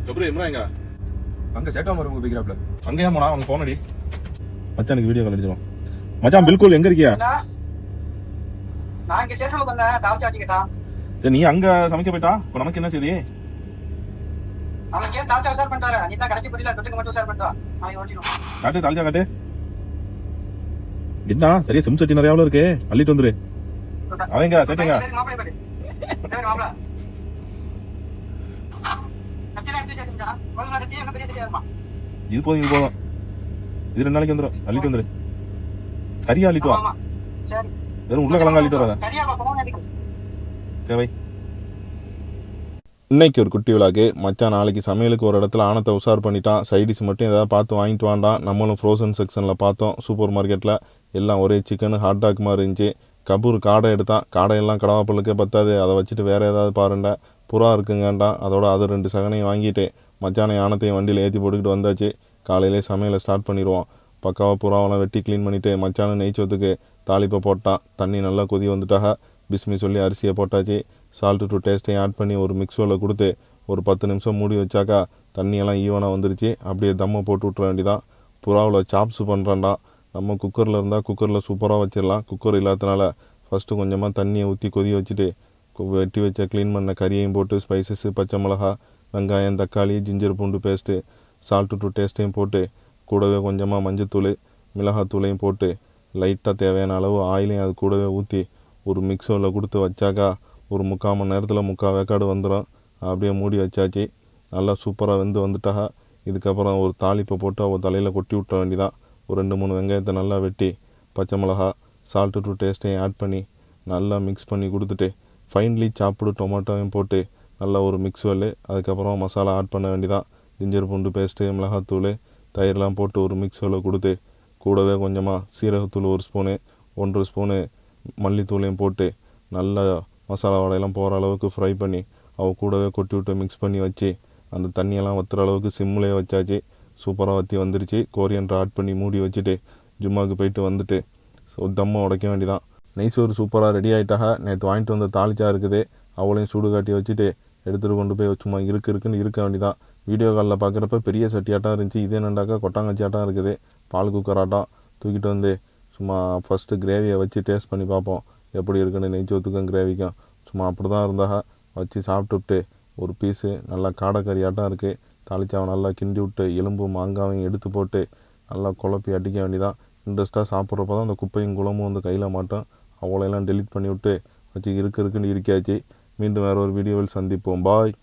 எப்படி இம்ரா எங்க அங்க சேட்டா மரம் போய்க்கிறாப்ல. அங்கேயா போனா அவங்க போன் அடி மச்சானுக்கு வீடியோ கால் அடிச்சிடும். மச்சான் பில்குல் எங்க இருக்கியா? நான் இங்க சேட்டலுக்கு வந்தேன். தாவச்சி வச்சுக்கிட்டான். சரி நீ அங்க சமைக்க போயிட்டா இப்போ நமக்கு என்ன செய்தி? அவன் இங்கே தாவச்சா உசார் பண்ணிட்டாரு. நீ தான் கடைச்சி புரியல தொட்டுக்கு மட்டும் உசார் பண்ணிட்டா. நான் ஓட்டிடும். காட்டு தால்ஜா காட்டு. என்ன சரியா சிம் செட்டி நிறையாவில் இருக்கு, அள்ளிட்டு வந்துரு. அவங்க செட்டுங்க மாப்பிளை பாரு. மாப்பிளை சட்டினா எடுத்து வச்சிருந்தா கொஞ்சம் சட்டி என்ன பெரிய சட்டியா இருக்குமா? இது போதும் இது போதும். இது 2 நாளைக்கு வந்துடும், அள்ளிட்டு வந்துரு. கறியா அள்ளிட்டு வா. சரி வெறும் உருளைக்கிழங்கு அள்ளிட்டு வராத. கறியா பாப்போம் எனக்கு. சரி வை. இன்னைக்கு ஒரு குட்டி விழாக்கு மச்சான் நாளைக்கு சமையலுக்கு ஒரு இடத்துல ஆனத்தை உஷார் பண்ணிட்டான். சைடிஸ் மட்டும் ஏதாவது பார்த்து வாங்கிட்டு வாண்டான். நம்மளும் ஃப்ரோசன் செக்ஷனில் பார்த்தோம். சூப்பர் மார்க்கெட்டில் எல்லாம் ஒரே சிக்கனு ஹாட் டாக் மாதிரி இருந்துச்சு. கபூர் காடை எடுத்தான். காடையெல்லாம் கடவாப்பலுக்கே பத்தாது, அதை வச்சுட்டு வேறு ஏதாவது பாருண்டா. புறா இருக்குங்கண்டான். அதோட அது 2 சகனையும் வாங்கிட்டு மச்சானை ஆனத்தையும் வண்டியில் ஏற்றி போட்டுக்கிட்டு வந்தாச்சு. காலையிலே சமையலை ஸ்டார்ட் பண்ணிடுவோம். பக்காவாக புறாவெல்லாம் வெட்டி க்ளீன் பண்ணிவிட்டு மச்சானை நெய்ச்சோத்துக்கு தாளிப்பை போட்டான். தண்ணி நல்லா கொதி வந்துட்டாக. பிஸ்மி சொல்லி அரிசியை போட்டாச்சு. சால்ட்டு டு டேஸ்ட்டையும் ஆட் பண்ணி ஒரு மிக்ஸோவில் கொடுத்து ஒரு 10 நிமிஷம் மூடி வச்சாக்கா தண்ணியெல்லாம் ஈவனாக வந்துருச்சு. அப்படியே தம்மை போட்டு விட்ற வேண்டிதான். புறாவில் சாப்ஸ் பண்ணுறான்டா. நம்ம குக்கரில் இருந்தால் குக்கரில் சூப்பராக வச்சிடலாம். குக்கர் இல்லாதனால ஃபஸ்ட்டு கொஞ்சமாக தண்ணியை ஊற்றி கொதி வச்சுட்டு வெட்டி வச்ச க்ளீன் பண்ண கறியையும் போட்டு ஸ்பைசஸ்ஸு, பச்சை மிளகா, வெங்காயம், தக்காளி, ஜிஞ்சர் பூண்டு பேஸ்ட்டு, சால்ட்டு டு டேஸ்ட்டையும் போட்டு கூடவே கொஞ்சமாக மஞ்சத்தூள், மிளகாத்தூளையும் போட்டு லைட்டாக தேவையான அளவு ஆயிலையும் அது கூடவே ஊற்றி ஒரு மிக்ஸோவில் கொடுத்து வச்சாக்கா ஒரு 3/4 மணி நேரத்தில் 3/4 வேக்காடு வந்துடும். அப்படியே மூடி வச்சாச்சு. நல்லா சூப்பராக வெந்து வந்துட்டாக. இதுக்கப்புறம் ஒரு தாளிப்பை போட்டு அவள் தலையில் கொட்டி விட்ட வேண்டிதான். ஒரு 2-3 வெங்காயத்தை நல்லா வெட்டி பச்சை மிளகா, சால்ட்டு டு டேஸ்ட்டையும் ஆட் பண்ணி நல்லா மிக்ஸ் பண்ணி கொடுத்துட்டு ஃபைன்லி சாப்பிடு டொமேட்டோவையும் போட்டு நல்லா ஒரு மிக்ஸ் வல்லு. அதுக்கப்புறம் மசாலா ஆட் பண்ண வேண்டிதான். ஜிஞ்சர் பூண்டு பேஸ்ட்டு, மிளகாத்தூள், தயிரெலாம் போட்டு ஒரு மிக்ஸ் வல்ல கொடுத்து கூடவே கொஞ்சமாக சீரகத்தூள் 1 ஸ்பூனு, 1 ஸ்பூனு மல்லித்தூளையும் போட்டு நல்லா மசாலா வடையெல்லாம் போகிற அளவுக்கு ஃப்ரை பண்ணி அவள் கூடவே கொட்டி விட்டு மிக்ஸ் பண்ணி வச்சு அந்த தண்ணியெல்லாம் வற்றுற அளவுக்கு சிம்லேயே வச்சாச்சு. சூப்பராக வற்றி வந்துருச்சு. கோரியண்டர் ஆட் பண்ணி மூடி வச்சுட்டு ஜும்மாவுக்கு போயிட்டு வந்துட்டு தம்மை உடைக்க வேண்டிதான். நெய்சோறு சூப்பராக ரெடி ஆகிட்டாக. நேற்று வாங்கிட்டு வந்த தாளிச்சா இருக்குது, அவளையும் சூடு காட்டி வச்சுட்டு எடுத்துகிட்டு கொண்டு போய் சும்மா இருக்குன்னு இருக்க வேண்டிதான். வீடியோ காலில் பார்க்குறப்ப பெரிய சட்டியாட்டம் இருந்துச்சு. இதே என்னண்டாக்கா கொட்டாங்கச்சியாட்டம் இருக்குது. பால் குக்கராட்டம் தூக்கிட்டு வந்து சும்மா ஃபஸ்ட்டு கிரேவியை வச்சு டேஸ்ட் பண்ணி பார்ப்போம் எப்படி இருக்குன்னு. நெய்ச்சோத்துக்கும் கிரேவிக்கும் சும்மா அப்படி தான் இருந்தாக வச்சு சாப்பிட்டுவிட்டு ஒரு பீஸு நல்லா காடைக்கறியாட்டம் இருக்குது. தாளிச்சாவை நல்லா கிண்டி விட்டு எலும்பு மாங்காவையும் எடுத்து போட்டு நல்லா குழப்பி அடிக்க வேண்டிதான். இன்ட்ரெஸ்ட்டாக சாப்பிட்றப்ப தான் அந்த குப்பையும் குளமும் வந்து கையில் மாட்டோம். அவ்வளோலாம் டெலீட் பண்ணி விட்டு வச்சு இருக்குன்னு இருக்காச்சு. மீண்டும் வேறு ஒரு வீடியோவில் சந்திப்போம். பாய்.